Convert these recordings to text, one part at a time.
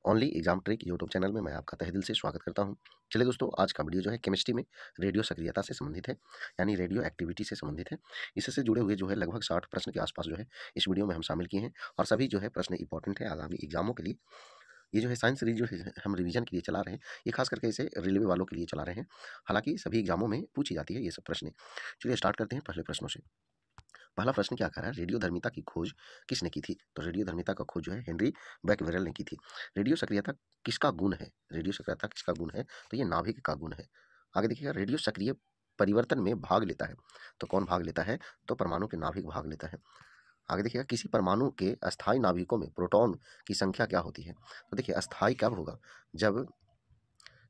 Only exam trick YouTube channel में मैं आपका तहे दिल से स्वागत करता हूं। चलिए दोस्तों, आज का वीडियो जो है केमिस्ट्री में रेडियो सक्रियता से संबंधित है, यानी रेडियो एक्टिविटी से संबंधित है। इससे जुड़े हुए जो है लगभग 60 प्रश्न के आसपास जो है इस वीडियो में हम शामिल किए हैं, और सभी जो है प्रश्न इंपॉर्टेंट है आगामी एग्जामों के लिए। ये जो है साइंस सीरीज जो है हम रिवीजन के लिए चला रहे हैं, ये खास करके इसे रेलवे वालों के लिए चला रहे हैं। हालांकि सभी एग्जामों में पूछी जाती है ये सब प्रश्न। चलिए स्टार्ट करते हैं पहले प्रश्नों से। पहला प्रश्न क्या कह रहा है, रेडियोधर्मिता की खोज किसने की थी? तो रेडियोधर्मिता का खोज जो है हेनरी बैकवेरेल ने की थी। रेडियो सक्रियता किसका गुण है? रेडियो सक्रियता किसका गुण है? तो ये नाभिक का गुण है। आगे देखिएगा, रेडियो सक्रिय परिवर्तन में भाग लेता है। तो कौन भाग लेता है? तो परमाणु के नाभिक भाग लेता है। आगे देखिएगा, किसी परमाणु के अस्थायी नाभिकों में प्रोटॉन की संख्या क्या होती है? तो देखिए, अस्थायी कब होगा? जब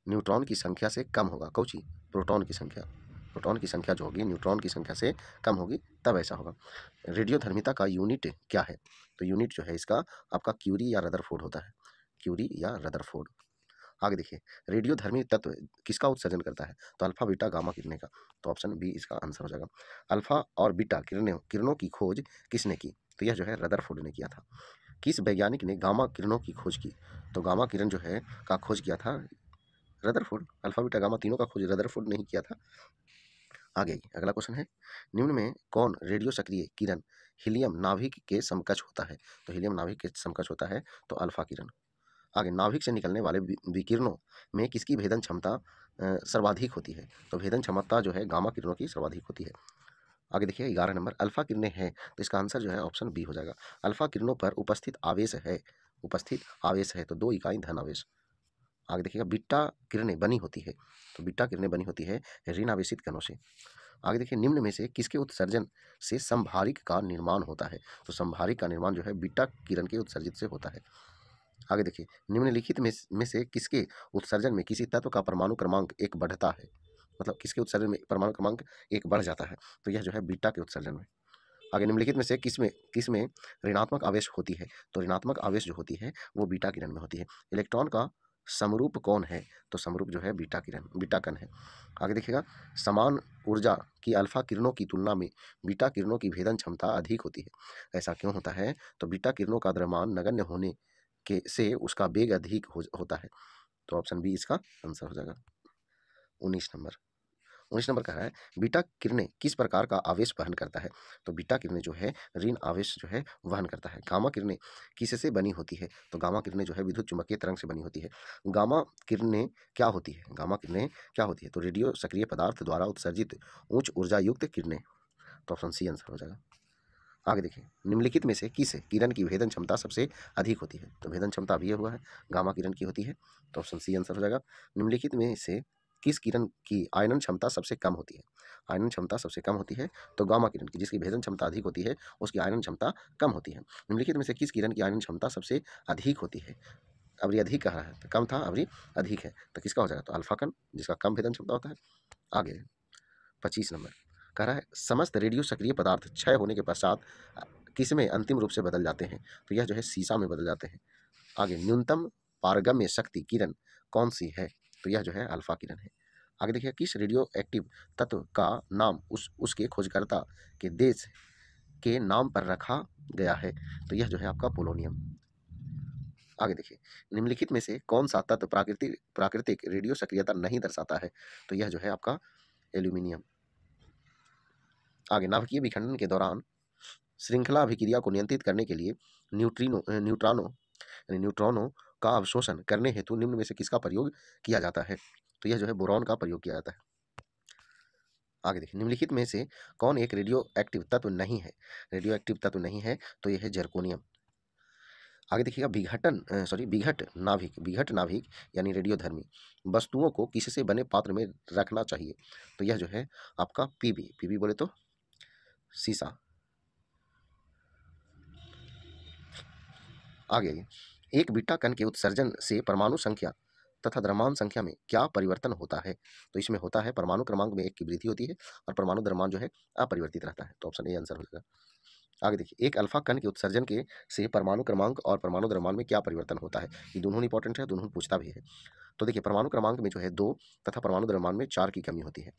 न्यूट्रॉन की संख्या से कम होगा। कौची? प्रोटॉन की संख्या। प्रोटॉन की संख्या जो होगी न्यूट्रॉन की संख्या से कम होगी, तब ऐसा होगा। रेडियोधर्मिता का यूनिट क्या है? तो यूनिट जो है इसका आपका क्यूरी या रदरफोर्ड होता है। क्यूरी या रदरफोर्ड। आगे देखिए, रेडियोधर्मी तत्व किसका उत्सर्जन करता है? तो अल्फा बीटा गामा किरणें का। तो ऑप्शन बी इसका आंसर हो जाएगा। अल्फा और बीटा किरणों की खोज किसने की? तो यह जो है रदरफोर्ड ने किया था। किस वैज्ञानिक ने गामा किरणों की खोज की? तो गामा किरण जो है का खोज किया था रदरफोर्ड। अल्फा बीटा गामा तीनों का खोज रदरफोर्ड ने ही किया था। आगे अगला क्वेश्चन है, निम्न में कौन रेडियो सक्रिय किरण हीलियम नाभिक के समकक्ष होता है? तो हीलियम नाभिक के समकक्ष होता है तो अल्फा किरण। आगे, नाभिक से निकलने वाले विकिरणों में किसकी भेदन क्षमता सर्वाधिक होती है? तो भेदन क्षमता जो है गामा किरणों की सर्वाधिक होती है। आगे देखिए 11 नंबर, अल्फा किरणें हैं, तो इसका आंसर जो है ऑप्शन बी हो जाएगा। अल्फा किरणों पर उपस्थित आवेश है, उपस्थित आवेश है तो 2 इकाई धन आवेश। आगे देखिएगा, बीटा किरणें बनी होती है, तो बीटा किरणें बनी होती है ऋण आवेशित कणों से। आगे देखिए, निम्न में से किसके उत्सर्जन से संभारिक का निर्माण होता है? तो संभारिक का निर्माण जो है बीटा किरण के उत्सर्जित से होता है। आगे देखिए, निम्नलिखित में से किसके उत्सर्जन में किसी तत्व का परमाणु क्रमांक 1 बढ़ता है? मतलब किसके उत्सर्जन में परमाणु क्रमांक 1 बढ़ जाता है? तो यह जो है बीटा के उत्सर्जन में। आगे, निम्नलिखित में से किसमें किसमें ऋणात्मक आवेश होती है? तो ऋणात्मक आवेश जो होती है वो बीटा किरण में होती है। इलेक्ट्रॉन का समरूप कौन है? तो समरूप जो है बीटा कण है। आगे देखिएगा, समान ऊर्जा की अल्फा किरणों की तुलना में बीटा किरणों की भेदन क्षमता अधिक होती है। ऐसा क्यों होता है? तो बीटा किरणों का द्रव्यमान नगण्य होने के से उसका वेग अधिक होता है। तो ऑप्शन बी इसका आंसर हो जाएगा। 19 नंबर कह रहा है, बीटा किरणें किस प्रकार का आवेश वहन करता है? तो बीटा किरणें जो है ऋण आवेश जो है वहन करता है। गामा किरणें किससे बनी होती है? तो गामा किरणें जो है विद्युत चुम्बकीय तरंग से बनी होती है। गामा किरणें क्या होती है? गामा किरणें क्या होती है? तो रेडियो सक्रिय पदार्थ द्वारा उत्सर्जित उच्च ऊर्जा युक्त किरणें। तो ऑप्शन सी आंसर हो जाएगा। आगे देखिए, निम्नलिखित में से किस किरण की भेदन क्षमता सबसे अधिक होती है? तो भेदन क्षमता अभी हुआ है गामा किरण की होती है, तो ऑप्शन सी आंसर हो जाएगा। निम्नलिखित में से किस किरण की आयनन क्षमता सबसे कम होती है? आयनन क्षमता सबसे कम होती है तो गामा किरण की, जिसकी भेदन क्षमता अधिक होती है उसकी आयनन क्षमता कम होती है। निम्नलिखित में से किस किरण की आयनन क्षमता सबसे अधिक होती है? अवरी अधिक कह रहा है, तो कम था अवरी अधिक है, तो किसका हो जाएगा? तो अल्फा कण, जिसका कम भेदन क्षमता होता है। आगे 25 नंबर कह रहा है, समस्त रेडियो सक्रिय पदार्थ क्षय होने के पश्चात किसमें अंतिम रूप से बदल जाते हैं? तो यह जो है सीसा में बदल जाते हैं। आगे, न्यूनतम पारगम्य शक्ति किरण कौन सी है? तो यह जो है अल्फा किरण है। आगे देखिए, किस रेडियो एक्टिव तत्व का नाम उसके खोजकर्ता के देश के नाम पर रखा गया है? तो यह जो है आपका पोलोनियम। आगे देखिए, निम्नलिखित में से कौन सा तत्व प्राकृतिक रेडियो सक्रियता नहीं दर्शाता है? तो यह जो है आपका एल्यूमिनियम। आगे, नाभिकीय विखंडन के दौरान श्रृंखला अभिक्रिया को नियंत्रित करने के लिए न्यूट्रॉनों का अवशोषण करने हेतु निम्न में से किसका प्रयोग किया जाता है? तो यह जो है बोरॉन का प्रयोग किया जाता है। आगे देखिए, निम्नलिखित में से कौन एक रेडियो एक्टिव तत्व नहीं है? रेडियो एक्टिव तत्व नहीं है तो यह है जर्कोनियम। आगे देखिएगा, विघट नाभिक यानी रेडियोधर्मी वस्तुओं को किससे बने पात्र में रखना चाहिए? तो यह जो है आपका पीबी बोले तो सीसा। आगे, एक बीटा कण के उत्सर्जन से परमाणु संख्या तथा द्रव्यमान संख्या में क्या परिवर्तन होता है? तो इसमें होता है परमाणु क्रमांक में 1 की वृद्धि होती है और परमाणु द्रव्यमान जो है अपरिवर्तित रहता है। तो ऑप्शन ए आंसर हो जाएगा। आगे देखिए, एक अल्फा कण के उत्सर्जन के से परमाणु क्रमांक और परमाणु द्रव्यमान में क्या परिवर्तन होता है? ये दोनों इंपॉर्टेंट है, दोनों पूछता भी है। तो देखिए, परमाणु क्रमांक में जो है 2 तथा परमाणु द्रव्यमान में 4 की कमी होती है।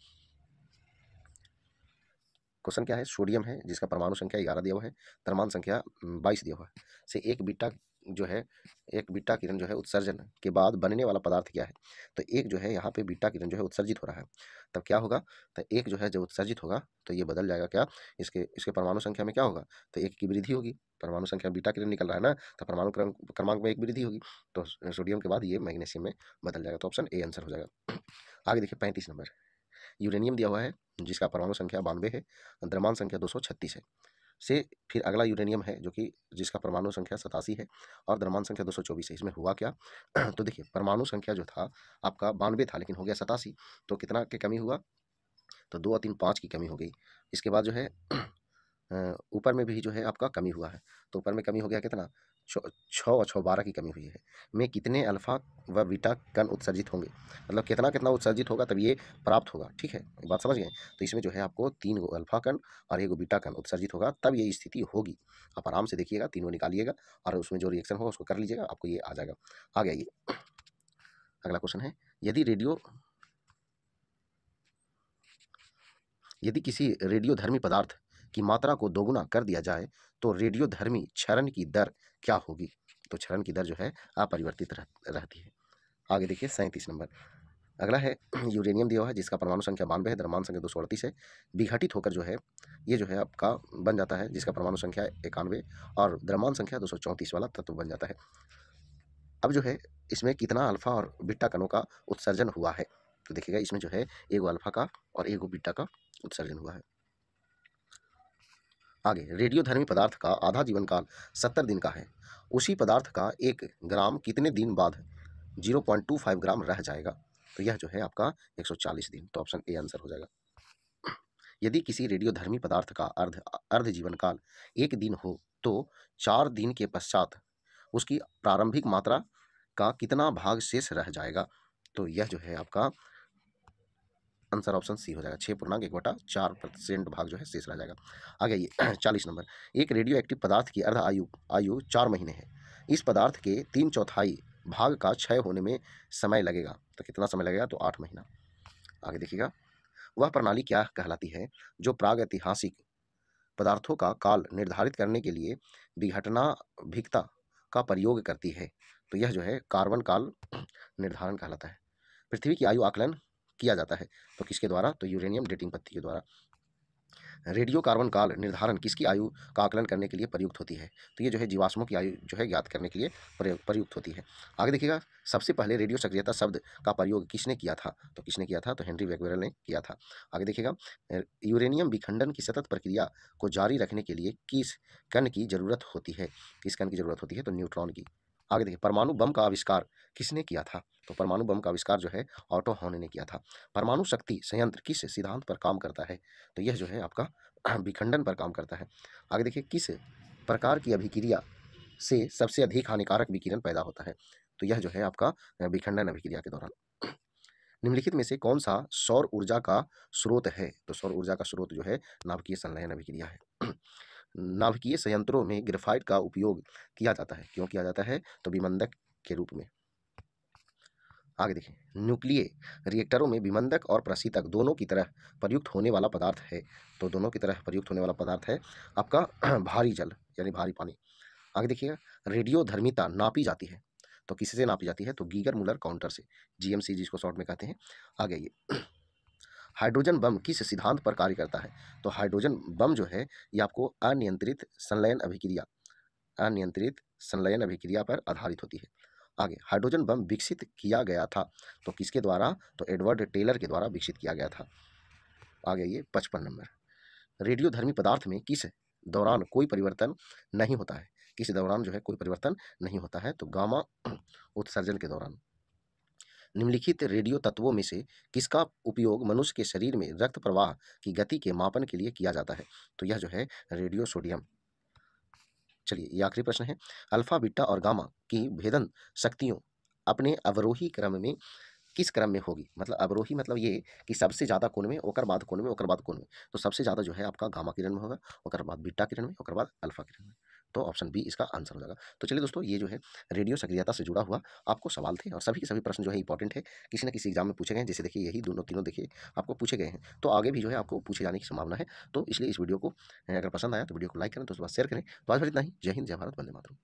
क्वेश्चन क्या है? सोडियम है जिसका परमाणु संख्या 11 दिया हुआ है, द्रव्यमान संख्या 22 दिया हुआ है, से एक बीटा जो है एक बीटा किरण जो है उत्सर्जन के बाद बनने वाला पदार्थ क्या है? तो एक जो है यहाँ पे बीटा किरण जो है उत्सर्जित हो रहा है, तब क्या होगा? तो एक जो है जब उत्सर्जित होगा तो ये बदल जाएगा क्या? इसके इसके परमाणु संख्या में क्या होगा? तो एक की वृद्धि होगी, परमाणु संख्या बीटा किरण निकल रहा है ना, तो परमाणु क्रमांक में एक वृद्धि होगी, तो सोडियम के बाद ये मैग्नीशियम में बदल जाएगा, तो ऑप्शन ए आंसर हो जाएगा। आगे देखिए 35 नंबर, यूरेनियम दिया हुआ है जिसका परमाणु संख्या 92 है, द्रव्यमान संख्या 236 है। से फिर अगला यूरेनियम है जो कि जिसका परमाणु संख्या 87 है और द्रव्यमान संख्या 224 है। इसमें हुआ क्या? तो देखिए परमाणु संख्या जो था आपका 92 था लेकिन हो गया 87, तो कितना की कमी हुआ? तो 2 और 3 5 की कमी हो गई। इसके बाद जो है ऊपर में भी जो है आपका कमी हुआ है, तो ऊपर में कमी हो गया कितना? 6 और 6 12 की कमी हुई है। में कितने अल्फा व बीटा कण उत्सर्जित होंगे? मतलब कितना कितना उत्सर्जित होगा तब ये प्राप्त होगा, ठीक है, ये बात समझ गए? तो इसमें जो है आपको 3 गो अल्फा कण और 1 गो बीटा कण उत्सर्जित होगा, तब ये स्थिति होगी। आप आराम से देखिएगा, तीनों निकालिएगा और उसमें जो रिएक्शन होगा उसको कर लीजिएगा, आपको ये आ जाएगा। आ गया ये। अगला क्वेश्चन है, यदि किसी रेडियोधर्मी पदार्थ की मात्रा को दोगुना कर दिया जाए तो रेडियोधर्मी क्षरण की दर क्या होगी? तो क्षरण की दर जो है अपरिवर्तित रहती है। आगे देखिए 37 नंबर, अगला है यूरेनियम दिया हुआ है जिसका परमाणु संख्या 92 है, द्रव्यमान संख्या 238 है। विघटित होकर जो है ये जो है आपका बन जाता है जिसका परमाणु संख्या 91 और द्रव्यमान संख्या 234 वाला तत्व बन जाता है। अब जो है इसमें कितना अल्फा और बीटा कणों का उत्सर्जन हुआ है? तो देखिएगा इसमें जो है एक अल्फा का और एक बीटा का उत्सर्जन हुआ है। आगे, रेडियोधर्मी पदार्थ का आधा जीवन काल 70 दिन का है, उसी पदार्थ का 1 ग्राम कितने दिन बाद 0.25 ग्राम रह जाएगा? तो यह जो है आपका 140 दिन, तो ऑप्शन ए आंसर हो जाएगा। यदि किसी रेडियोधर्मी पदार्थ का अर्ध जीवन काल 1 दिन हो तो 4 दिन के पश्चात उसकी प्रारंभिक मात्रा का कितना भाग शेष रह जाएगा? तो यह जो है आपका आंसर ऑप्शन सी हो जाएगा, 6.1/4% भाग जो है शेष रह जाएगा। आगे ये 40 नंबर, एक रेडियो एक्टिव पदार्थ की अर्ध आयु आयु 4 महीने है, इस पदार्थ के 3/4 भाग का क्षय होने में समय लगेगा, तो कितना समय लगेगा? तो 8 महीना। आगे देखिएगा, वह प्रणाली क्या कहलाती है जो प्रागैतिहासिक पदार्थों का काल निर्धारित करने के लिए विघटनाभिक्ता का प्रयोग करती है? तो यह जो है कार्बन काल निर्धारण कहलाता है। पृथ्वी की आयु आकलन किया जाता है, तो किसके द्वारा? तो यूरेनियम डेटिंग पद्धति के द्वारा। रेडियो कार्बन काल निर्धारण किसकी आयु का आकलन करने के लिए प्रयुक्त होती है? तो ये जो है जीवाश्मों की आयु जो है ज्ञात करने के लिए प्रयुक्त होती है। आगे देखिएगा, सबसे पहले रेडियो सक्रियता शब्द का प्रयोग किसने किया था? तो किसने किया था? तो हेनरी बैक्वेरेल ने किया था। आगे देखिएगा, यूरेनियम विखंडन की सतत प्रक्रिया को जारी रखने के लिए किस कण की जरूरत होती है? किस कण की जरूरत होती है? तो न्यूट्रॉन की। आगे देखिए, परमाणु बम का आविष्कार किसने किया था? तो परमाणु बम का आविष्कार जो है ऑटो हॉर्न ने किया था। परमाणु शक्ति संयंत्र किस सिद्धांत पर काम करता है? तो यह जो है आपका विखंडन पर काम करता है। आगे देखिए, किस प्रकार की अभिक्रिया से सबसे अधिक हानिकारक विकिरण पैदा होता है? तो यह जो है आपका विखंडन अभिक्रिया के दौरान। निम्नलिखित में से कौन सा सौर ऊर्जा का स्रोत है? तो सौर ऊर्जा का स्रोत जो है नाभिकीय संलयन अभिक्रिया है। नाभिकीय संयंत्रों में ग्रेफाइट का उपयोग किया जाता है, क्यों किया जाता है? तो विमंदक के रूप में। आगे देखें, न्यूक्लियर रिएक्टरों में विमंदक और प्रशीतक दोनों की तरह प्रयुक्त होने वाला पदार्थ है, तो दोनों की तरह प्रयुक्त होने वाला पदार्थ है आपका भारी जल यानी भारी पानी। आगे देखिएगा, रेडियोधर्मिता नापी जाती है, तो किससे नापी जाती है? तो गीगर मुलर काउंटर से, जीएमसी जिसको शॉर्ट में कहते हैं। आगे ये हाइड्रोजन बम किस सिद्धांत पर कार्य करता है? तो हाइड्रोजन बम जो है ये आपको अनियंत्रित संलयन अभिक्रिया पर आधारित होती है। आगे, हाइड्रोजन बम विकसित किया गया था, तो किसके द्वारा? तो एडवर्ड टेलर के द्वारा विकसित किया गया था। आगे ये 55 नंबर, रेडियोधर्मी पदार्थ में किस दौरान कोई परिवर्तन नहीं होता है? किस दौरान जो है कोई परिवर्तन नहीं होता है? तो गामा उत्सर्जन के दौरान। निम्नलिखित रेडियो तत्वों में से किसका उपयोग मनुष्य के शरीर में रक्त प्रवाह की गति के मापन के लिए किया जाता है? तो यह जो है रेडियो सोडियम। चलिए ये आखिरी प्रश्न है, अल्फा बीटा और गामा की भेदन शक्तियों अपने अवरोही क्रम में किस क्रम में होगी? मतलब अवरोही मतलब ये कि सबसे ज़्यादा कोण में, ओकर बाद कोण में, ओकर बाद कोण में। तो सबसे ज़्यादा जो है आपका गामा किरण में होगा, ओकर बाद बीटा किरण में, ओकर बाद अल्फा किरण में। तो ऑप्शन बी इसका आंसर हो जाएगा। तो चलिए दोस्तों, ये जो है रेडियो सक्रियता से जुड़ा हुआ आपको सवाल थे और सभी के सभी प्रश्न जो है इंपॉर्टेंट है, किसी न किसी एग्जाम में पूछे गए हैं। जैसे देखिए यही दोनों तीनों देखिए आपको पूछे गए हैं, तो आगे भी जो है आपको पूछे जाने की संभावना है। तो इसलिए इस वीडियो को अगर पसंद आया तो वीडियो को लाइक करें, दोस्तों शेयर करें। तो आज फिर इतना ही। जय हिंद, जय भारत, वंदे मातरम।